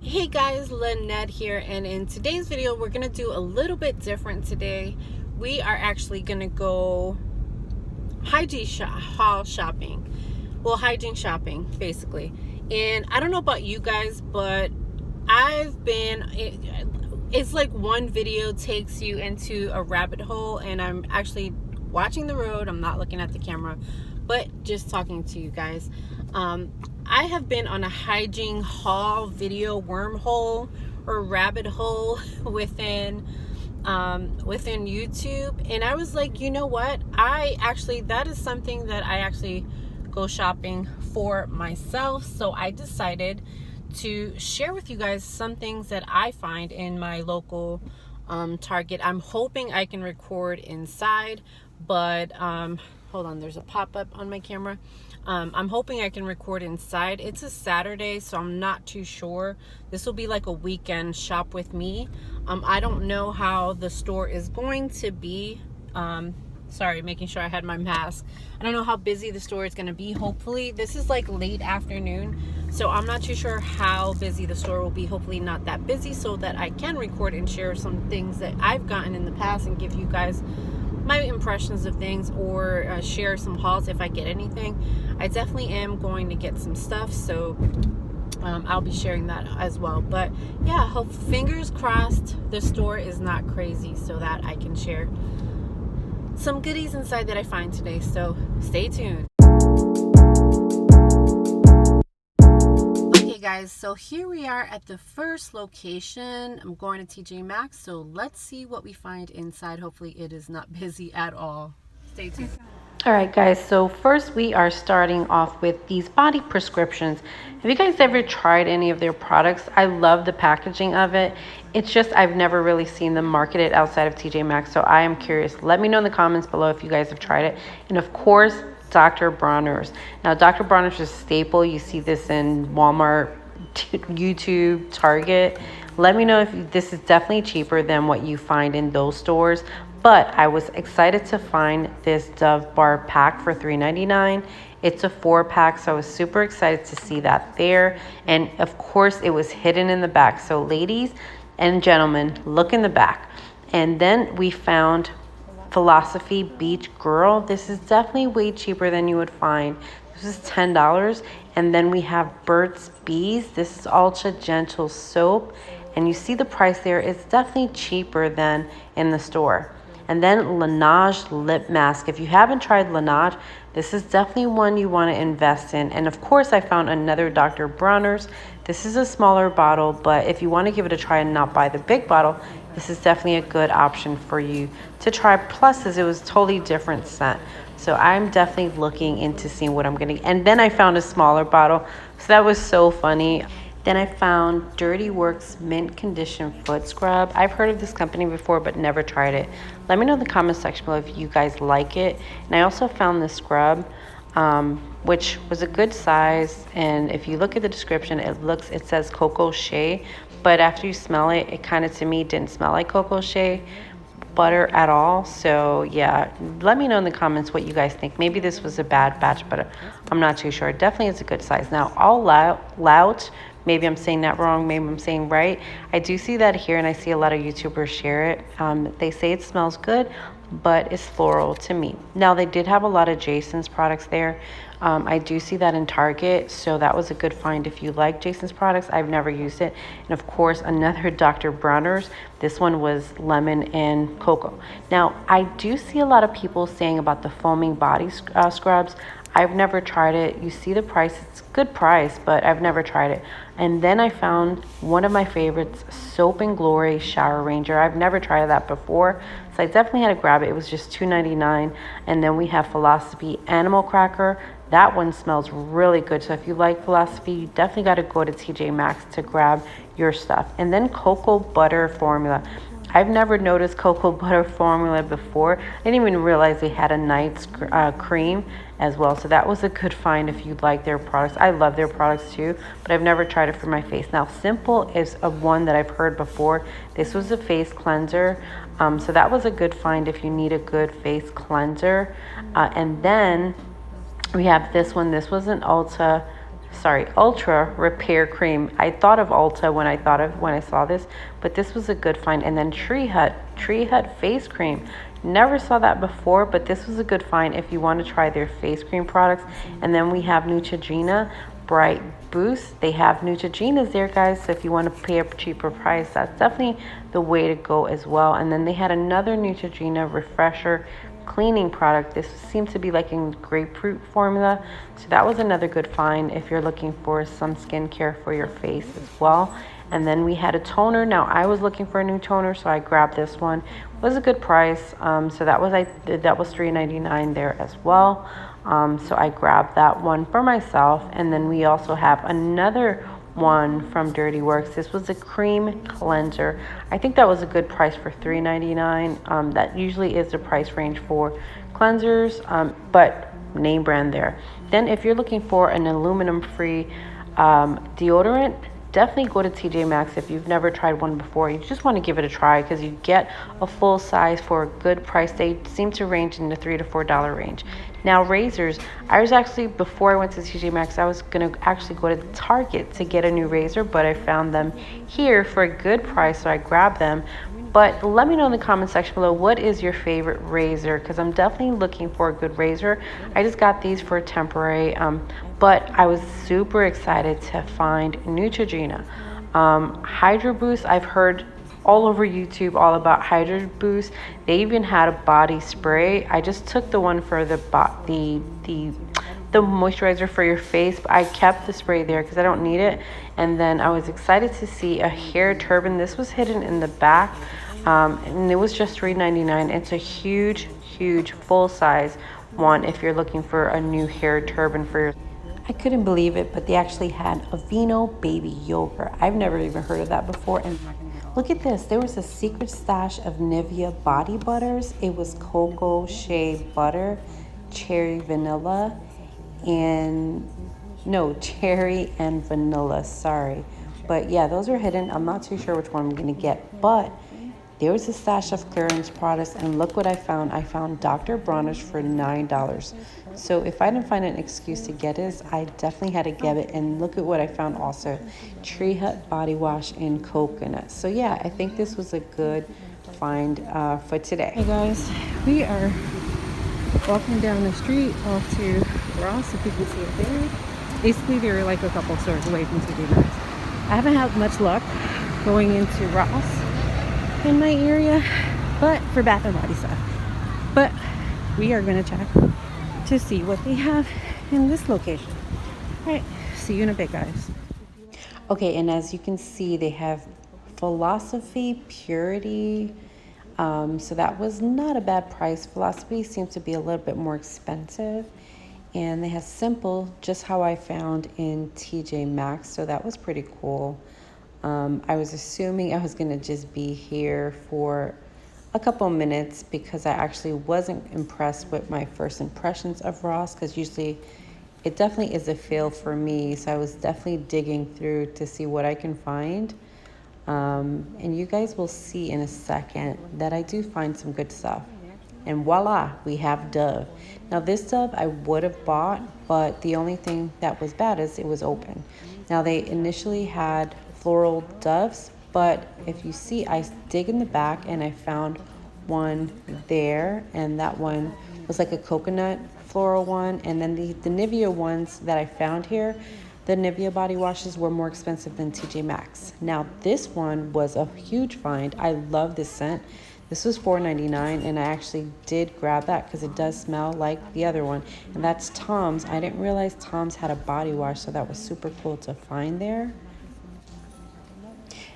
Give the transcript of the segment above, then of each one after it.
Hey guys, Lynette here, and in today's video we're gonna do a little bit different today. We are actually gonna go haul shopping. Well, hygiene shopping basically. And I don't know about you guys, but it's like one video takes you into a rabbit hole, and I'm actually watching the road. I'm not looking at the camera, but just talking to you guys. I have been on a hygiene haul video wormhole or rabbit hole within YouTube, and I was like, you know what? That is something that I actually go shopping for myself. So I decided to share with you guys some things that I find in my local Target. I'm hoping I can record inside, but hold on, there's a pop-up on my camera. I'm hoping I can record inside. It's a Saturday, so I'm not too sure. This will be like a weekend shop with me. I don't know how the store is going to be. Sorry, making sure I had my mask. I don't know how busy the store is going to be. Hopefully, this is like late afternoon, so I'm not too sure how busy the store will be. Hopefully not that busy, so that I can record and share some things that I've gotten in the past and give you guys my impressions of things, or share some hauls if I get anything. I definitely am going to get some stuff, so I'll be sharing that as well. But yeah, hope, fingers crossed the store is not crazy, so that I can share some goodies inside that I find today. So stay tuned. Okay guys, so here we are at the first location. I'm going to TJ Maxx, so let's see what we find inside. Hopefully it is not busy at all. Stay tuned. All right guys, so first we are starting off with these body prescriptions. Have you guys ever tried any of their products? I love the packaging of it. It's just I've never really seen them marketed outside of TJ Maxx, so I am curious. Let me know in the comments below if you guys have tried it. And of course, Dr. Bronner's. Now, Dr. Bronner's is a staple. You see this in Walmart, YouTube, Target. Let me know if this is definitely cheaper than what you find in those stores. But I was excited to find this Dove bar pack for $3.99. It's a 4-pack, so I was super excited to see that there. And of course, it was hidden in the back. So ladies and gentlemen, look in the back. And then we found Philosophy Beach Girl. This is definitely way cheaper than you would find. This is $10. And then we have Burt's Bees. This is Ultra Gentle Soap. And you see the price there. It's definitely cheaper than in the store. And then Laneige Lip Mask. If you haven't tried Laneige, this is definitely one you want to invest in. And of course, I found another Dr. Bronner's. This is a smaller bottle, but if you want to give it a try and not buy the big bottle, this is definitely a good option for you to try. Plus, it was totally different scent. So I'm definitely looking into seeing what I'm going to. And then I found a smaller bottle. So that was so funny. Then I found Dirty Works Mint Condition Foot Scrub. I've heard of this company before, but never tried it. Let me know in the comment section below if you guys like it. And I also found this scrub, which was a good size. And if you look at the description, it says Cocoa Shea. But after you smell it, it kind of, to me, didn't smell like Cocoa Shea butter at all. So yeah, let me know in the comments what you guys think. Maybe this was a bad batch, but I'm not too sure. Definitely is a good size. Now, All Lout, maybe I'm saying that wrong, maybe I'm saying right. I do see that here, and I see a lot of YouTubers share it. They say it smells good, but it's floral to me. Now, they did have a lot of Jason's products there. I do see that in Target, so that was a good find if you like Jason's products. I've never used it. And of course, another Dr. Bronner's. This one was lemon and cocoa. Now, I do see a lot of people saying about the foaming body scrubs. I've never tried it. You see the price. It's a good price, but I've never tried it. And then I found one of my favorites, Soap and Glory Shower Ranger. I've never tried that before, so I definitely had to grab it. It was just $2.99. And then we have Philosophy Animal Cracker. That one smells really good. So if you like Philosophy, you definitely got to go to TJ Maxx to grab your stuff. And then Cocoa Butter Formula. I've never noticed cocoa butter formula before. I didn't even realize they had a night's cream as well. So that was a good find if you like their products. I love their products too, but I've never tried it for my face. Now, Simple is a one that I've heard before. This was a face cleanser. So that was a good find if you need a good face cleanser. And then we have this one. This was an Ulta Ultra Repair Cream. I thought of Ulta when I saw this, but this was a good find. And then Tree Hut Face Cream. Never saw that before, but this was a good find if you want to try their face cream products. And then we have Neutrogena Bright Boost. They have Neutrogenas there, guys, so if you want to pay a cheaper price, that's definitely the way to go as well. And then they had another Neutrogena Refresher cleaning product. This seems to be like in grapefruit formula, so that was another good find if you're looking for some skincare for your face as well. And then we had a toner. Now I was looking for a new toner, so I grabbed this one. It was a good price, so that was $3.99 there as well. So I grabbed that one for myself. And then we also have another one from Dirty Works. This was a cream cleanser. I think that was a good price for $3.99. That usually is the price range for cleansers, but name brand there. Then if you're looking for an aluminum free deodorant, definitely go to TJ Maxx if you've never tried one before. You just want to give it a try because you get a full size for a good price. They seem to range in the $3 to $4 range. Now razors, I was actually, before I went to TJ Maxx, I was going to actually go to Target to get a new razor, but I found them here for a good price, so I grabbed them. But let me know in the comment section below, what is your favorite razor? Because I'm definitely looking for a good razor. I just got these for temporary, but I was super excited to find Neutrogena. Hydro Boost, I've heard all over YouTube all about Hydro Boost. They even had a body spray. I just took the one for the moisturizer for your face, but I kept the spray there because I don't need it. And then I was excited to see a hair turban. This was hidden in the back, and it was just $3.99. It's a huge full size one if you're looking for a new hair turban for your. I couldn't believe it, but they actually had Aveeno baby yogurt. I've never even heard of that before. And look at this. There was a secret stash of Nivea body butters. It was cocoa shea butter, cherry vanilla, and no, cherry and vanilla, sorry. But yeah, those are hidden. I'm not too sure which one I'm gonna get, but there was a stash of clearance products, and look what I found. I found Dr. Bronner's for $9. So if I didn't find an excuse to get this, I definitely had to get it. And look at what I found also. Tree Hut body wash in coconut. So yeah, I think this was a good find for today. Hey guys, we are walking down the street off to Ross, if you can see it there. Basically, they're like a couple stores away from TJ Maxx. I haven't had much luck going into Ross in my area, but for Bath and Body stuff. But we are going to check to see what they have in this location. All right, see you in a bit, guys. Okay, and as you can see, they have Philosophy Purity. So that was not a bad price. Philosophy seems to be a little bit more expensive. And they have Simple, just how I found in TJ Maxx. So that was pretty cool. I was assuming I was going to just be here for a couple minutes because I actually wasn't impressed with my first impressions of Ross, because usually it definitely is a fail for me. So I was definitely digging through to see what I can find. And you guys will see in a second that I do find some good stuff. And voila, we have Dove. Now this Dove I would have bought, but the only thing that was bad is it was open. Now they initially had floral Doves, but if you see, I dig in the back and I found one there, and that one was like a coconut floral one. And then the Nivea ones that I found here, the Nivea body washes were more expensive than TJ Maxx. Now this one was a huge find. I love this scent. This was $4.99, and I actually did grab that because it does smell like the other one, and that's Tom's. I didn't realize Tom's had a body wash, so that was super cool to find there.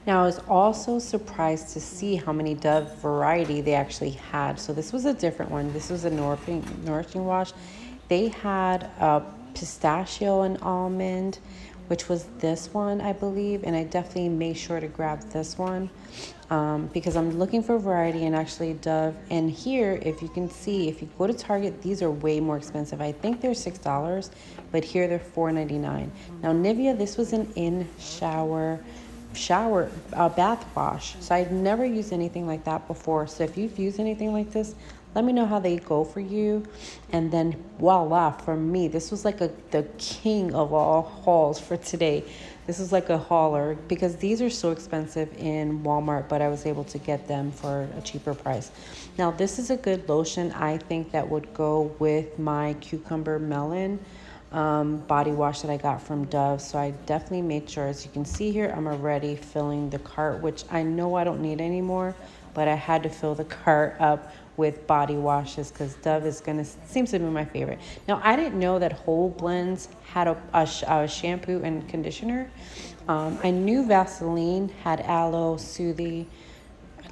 Now I was also surprised to see how many Dove variety they actually had. So this was a different one. This was a nourishing wash. They had a pistachio and almond, which was this one, I believe, and I definitely made sure to grab this one because I'm looking for variety. And actually Dove, and here, if you can see, if you go to Target, these are way more expensive. I think they're $6, but here they're $4.99. Now Nivea, this was an bath wash, so I'd never used anything like that before. So if you've used anything like this, Let me know how they go for you. And then voila, for me, this was like the king of all hauls for today. This is like a hauler because these are so expensive in Walmart, but I was able to get them for a cheaper price. Now, this is a good lotion. I think that would go with my cucumber melon body wash that I got from Dove. So I definitely made sure, as you can see here, I'm already filling the cart, which I know I don't need anymore, but I had to fill the cart up with body washes because Dove seems to be my favorite. Now, I didn't know that Whole Blends had a shampoo and conditioner. I knew Vaseline had aloe, soothing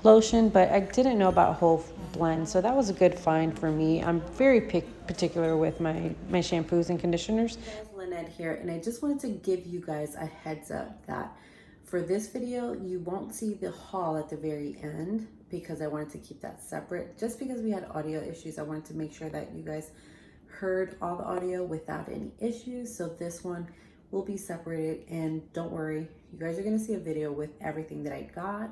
lotion, but I didn't know about Whole Blend, so that was a good find for me. I'm very particular with my shampoos and conditioners. Lynette here, and I just wanted to give you guys a heads up that for this video, you won't see the haul at the very end because I wanted to keep that separate. Just because we had audio issues, I wanted to make sure that you guys heard all the audio without any issues. So this one will be separated, and don't worry, you guys are gonna see a video with everything that I got.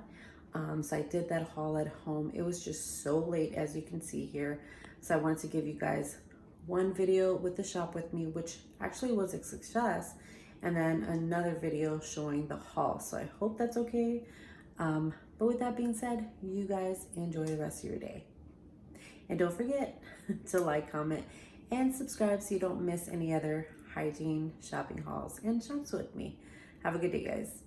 So I did that haul at home. It was just so late, as you can see here. So I wanted to give you guys one video with the shop with me, which actually was a success, and then another video showing the haul. So I hope that's okay. But with that being said, you guys enjoy the rest of your day. And don't forget to like, comment, and subscribe so you don't miss any other hygiene shopping hauls and shops with me. Have a good day, guys.